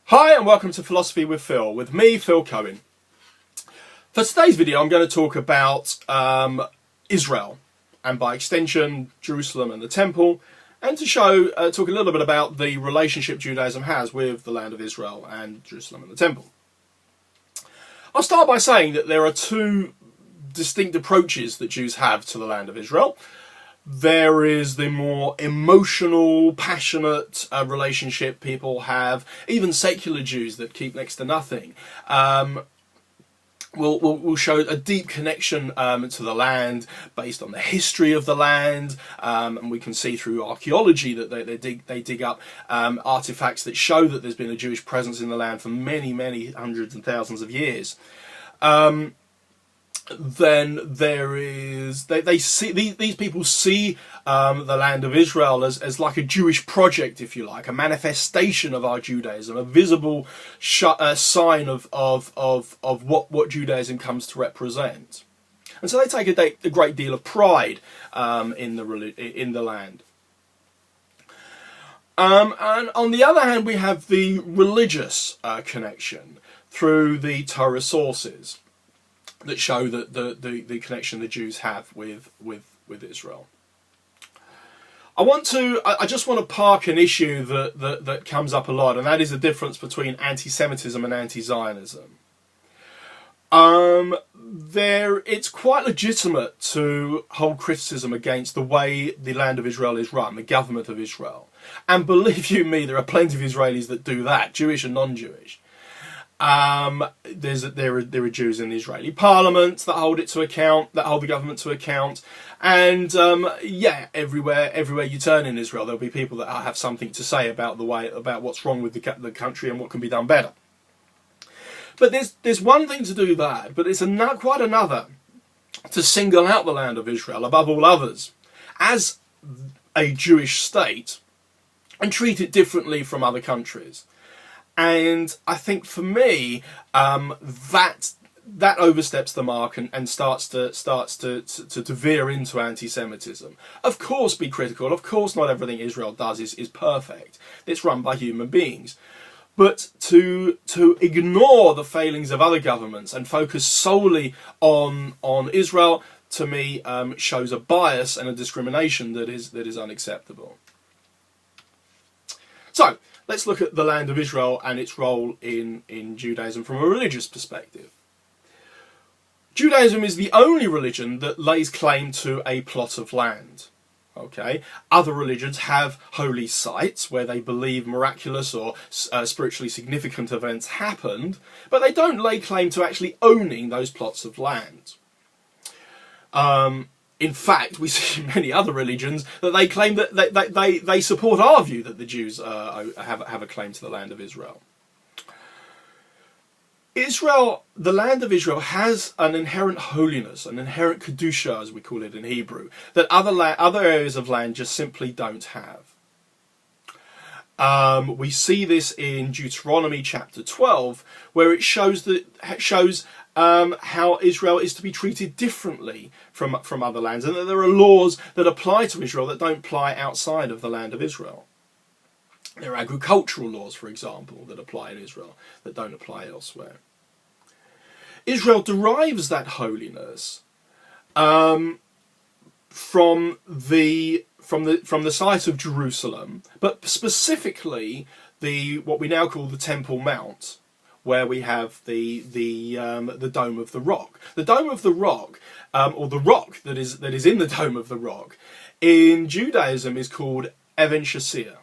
Hi and welcome to Philosophy with Phil, with me, Phil Cohen. For today's video I'm going to talk about Israel, and by extension Jerusalem and the Temple, and to talk a little bit about the relationship Judaism has with the land of Israel and Jerusalem and the Temple. I'll start by saying that there are two distinct approaches that Jews have to the land of Israel. There is the more emotional, passionate relationship people have. Even secular Jews that keep next to nothing will show a deep connection to the land based on the history of the land, and we can see through archaeology that they dig up artifacts that show that there's been a Jewish presence in the land for many hundreds and thousands of years. Then there is these people see the land of Israel as like a Jewish project, if you like, a manifestation of our Judaism, a visible sign of what Judaism comes to represent, and so they take a great deal of pride in the land. And on the other hand, we have the religious connection through the Torah sources that show that the connection the Jews have with Israel. I just want to park an issue that comes up a lot, and that is the difference between anti-Semitism and anti-Zionism. It's quite legitimate to hold criticism against the way the land of Israel is run, the government of Israel. And believe you me, there are plenty of Israelis that do that, Jewish and non-Jewish. There are Jews in the Israeli parliament that hold the government to account, and everywhere you turn in Israel, there'll be people that have something to say about what's wrong with the country and what can be done better. But there's one thing to do that, but it's quite another to single out the land of Israel above all others as a Jewish state and treat it differently from other countries. And I think for me, that oversteps the mark and starts to veer into anti-Semitism. Of course, be critical. Of course, not everything Israel does is perfect. It's run by human beings. But to ignore the failings of other governments and focus solely on Israel, to me, shows a bias and a discrimination that is unacceptable. So let's look at the land of Israel and its role in Judaism from a religious perspective. Judaism is the only religion that lays claim to a plot of land. Okay, other religions have holy sites where they believe miraculous or spiritually significant events happened, but they don't lay claim to actually owning those plots of land. In fact, we see in many other religions that they claim that they support our view that the Jews have a claim to the land of Israel. The land of Israel has an inherent holiness, an inherent kedusha, as we call it in Hebrew, that other areas of land just simply don't have. We see this in Deuteronomy chapter 12, where it shows how Israel is to be treated differently from other lands, and that there are laws that apply to Israel that don't apply outside of the land of Israel. There are agricultural laws, for example, that apply in Israel that don't apply elsewhere. Israel derives that holiness from the site of Jerusalem, but specifically what we now call the Temple Mount, where we have the Dome of the Rock. The Dome of the Rock, or the rock that is in the Dome of the Rock, in Judaism is called Even Shasir.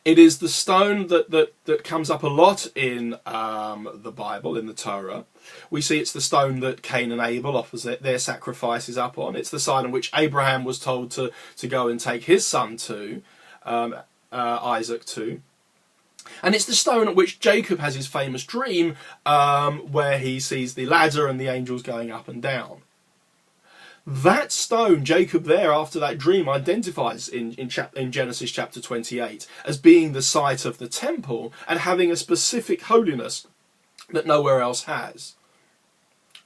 It is the stone that comes up a lot in the Bible, in the Torah. We see it's the stone that Cain and Abel offers their sacrifices up on. It's the site on which Abraham was told to go and take his son to, Isaac to. And it's the stone at which Jacob has his famous dream, where he sees the ladder and the angels going up and down. That stone, Jacob there, after that dream, identifies in Genesis chapter 28 as being the site of the temple and having a specific holiness that nowhere else has.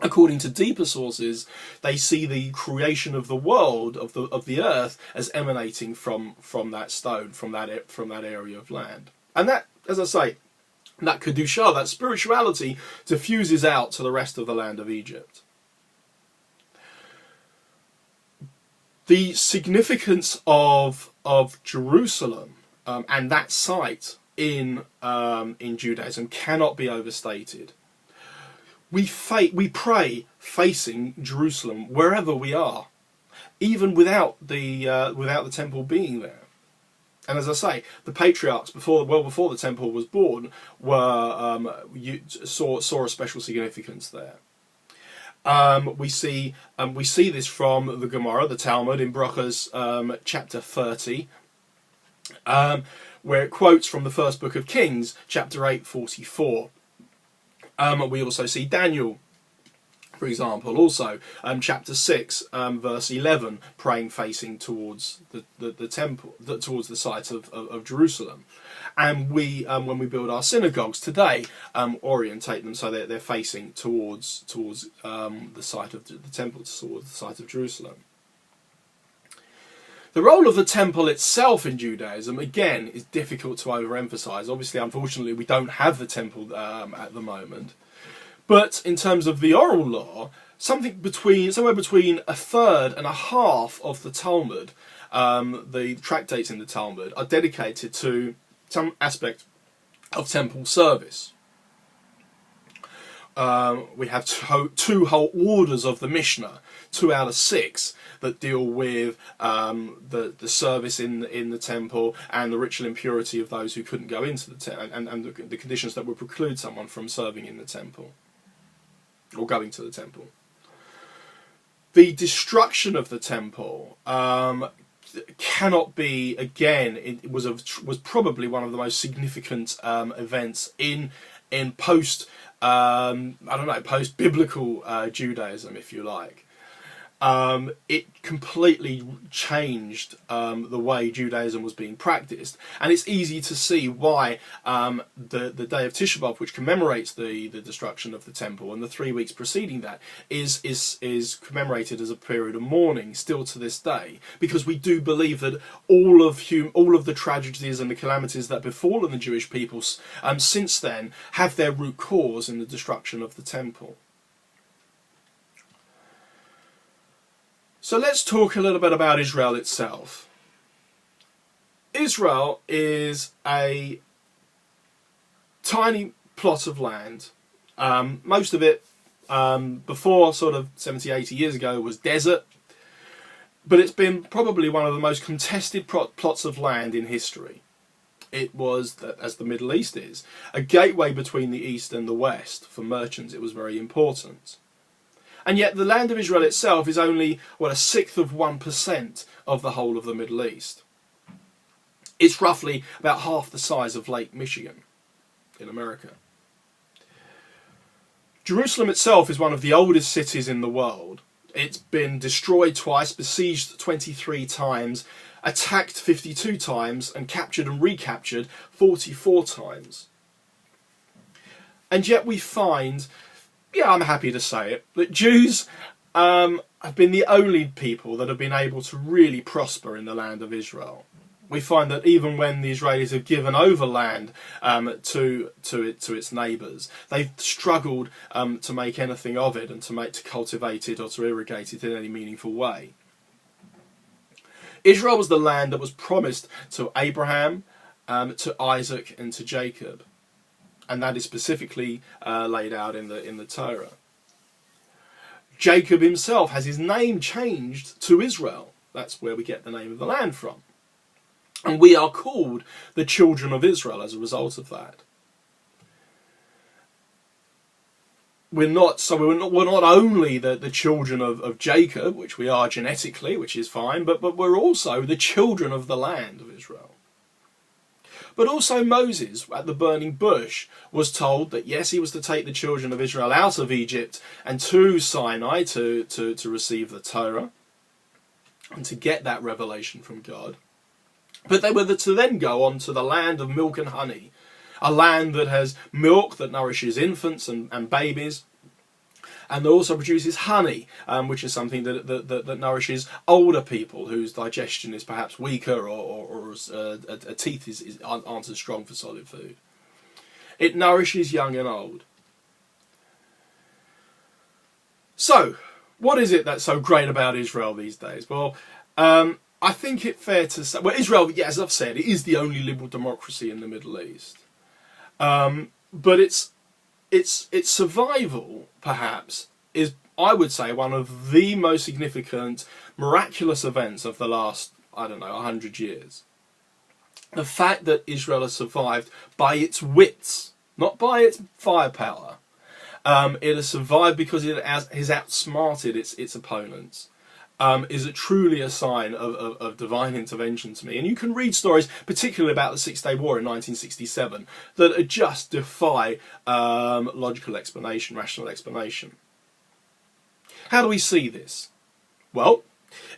According to deeper sources, they see the creation of the world, of the earth, as emanating from that stone, from that area of land. And that as I say, that kedusha, that spirituality, diffuses out to the rest of the land of Egypt. The significance of Jerusalem and that site in Judaism cannot be overstated. We pray facing Jerusalem wherever we are, even without the temple being there. And as I say, the patriarchs before the temple was born saw a special significance there. We see this from the Gemara, the Talmud, in Brachas chapter 30, where it quotes from the first book of Kings, chapter 8:44. We also see Daniel, for example, also chapter 6, verse 11, praying facing towards the temple, towards the site of Jerusalem. And we, when we build our synagogues today, orientate them so that they're facing towards the site of the temple, towards the site of Jerusalem. The role of the temple itself in Judaism, again, is difficult to overemphasize. Obviously, unfortunately, we don't have the temple at the moment. But in terms of the oral law, somewhere between a third and a half of the Talmud, the tractates in the Talmud, are dedicated to some aspect of temple service. We have two whole orders of the Mishnah, 2 out of 6, that deal with the service in the temple and the ritual impurity of those who couldn't go into the temple, and the conditions that would preclude someone from serving in the temple or going to the temple. The destruction of the temple cannot be, again, it was probably one of the most significant events in post biblical Judaism, if you like. It completely changed the way Judaism was being practiced, and it's easy to see why the day of Tisha B'Av, which commemorates the destruction of the temple, and the 3 weeks preceding that, is commemorated as a period of mourning still to this day, because we do believe that all of the tragedies and the calamities that have befallen the Jewish people since then have their root cause in the destruction of the temple. So let's talk a little bit about Israel itself. Israel is a tiny plot of land. Most of it, before sort of 70, 80 years ago, was desert. But it's been probably one of the most contested plots of land in history. It was, as the Middle East is, a gateway between the East and the West. For merchants, it was very important. And yet the land of Israel itself is only, 1/6 of 1% of the whole of the Middle East. It's roughly about half the size of Lake Michigan in America. Jerusalem itself is one of the oldest cities in the world. It's been destroyed twice, besieged 23 times, attacked 52 times, and captured and recaptured 44 times. And yet we find, I'm happy to say it, that Jews have been the only people that have been able to really prosper in the land of Israel. We find that even when the Israelis have given over land to its neighbours, they've struggled to make anything of it and to cultivate it or to irrigate it in any meaningful way. Israel was the land that was promised to Abraham, to Isaac, and to Jacob. And that is specifically laid out in the Torah. Jacob himself has his name changed to Israel. That's where we get the name of the land from. And we are called the children of Israel as a result of that. We're not only the children of Jacob, which we are genetically, which is fine, but we're also the children of the land of Israel. But also Moses, at the burning bush, was told that yes, he was to take the children of Israel out of Egypt and to Sinai to receive the Torah and to get that revelation from God. But they were to then go on to the land of milk and honey, a land that has milk that nourishes infants and babies, and also produces honey, which is something that nourishes older people whose digestion is perhaps weaker or a teeth aren't as strong for solid food. It nourishes young and old. So, what is it that's so great about Israel these days? Well, I think it's fair to say, well, Israel, yeah, as I've said, it is the only liberal democracy in the Middle East. But its survival, perhaps, is, I would say, one of the most significant, miraculous events of the last, I don't know, 100 years. The fact that Israel has survived by its wits, not by its firepower. It has survived because it has outsmarted its opponents. Is truly a sign of divine intervention to me. And you can read stories, particularly about the Six-Day War in 1967, that just defy logical explanation, rational explanation. How do we see this? Well,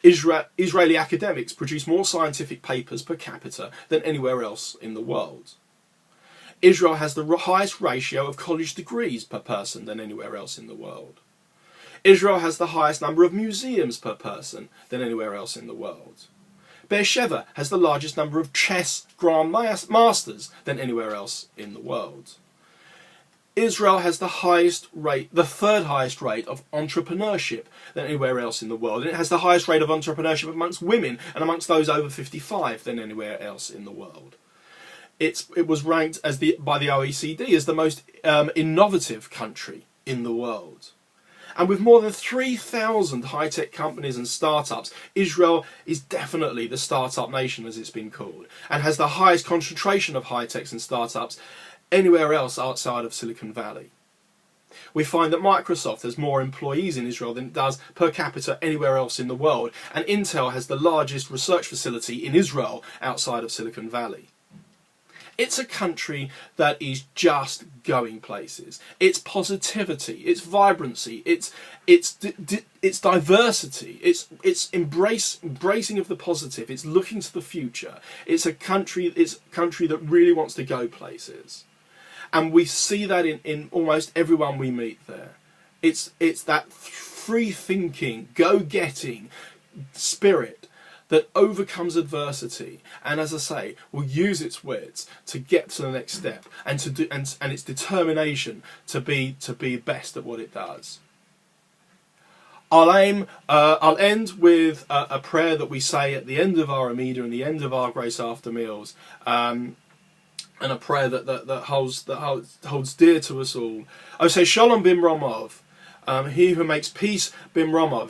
Israeli academics produce more scientific papers per capita than anywhere else in the world. Israel has the highest ratio of college degrees per person than anywhere else in the world. Israel has the highest number of museums per person than anywhere else in the world. Beersheba has the largest number of chess Grand Masters than anywhere else in the world. Israel has the third highest rate of entrepreneurship than anywhere else in the world. And it has the highest rate of entrepreneurship amongst women and amongst those over 55 than anywhere else in the world. It was ranked by the OECD as the most innovative country in the world. And with more than 3,000 high-tech companies and startups, Israel is definitely the startup nation, as it's been called, and has the highest concentration of high-techs and startups anywhere else outside of Silicon Valley. We find that Microsoft has more employees in Israel than it does per capita anywhere else in the world, and Intel has the largest research facility in Israel outside of Silicon Valley. It's a country that is just going places. Its positivity, its vibrancy, its diversity, its embracing of the positive, it's looking to the future. It's a country that really wants to go places. And we see that in almost everyone we meet there. It's that free-thinking, go-getting spirit that overcomes adversity, and as I say, will use its wits to get to the next step, and its determination to be best at what it does. I'll end with a prayer that we say at the end of our Amida and the end of our Grace After Meals, and a prayer that holds dear to us all. I say Shalom Bimromov. He who makes peace, Bimromov.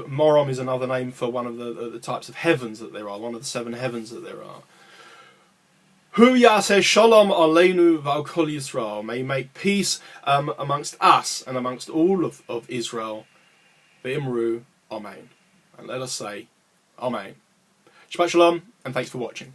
Morom is another name for one of the types of heavens that there are, one of the 7 heavens that there are. Hu Yaseh Shalom Aleinu V'al Kol Yisrael. May he make peace amongst us and amongst all of Israel. V'imru Amen. And let us say Amen. Shabbat Shalom, and thanks for watching.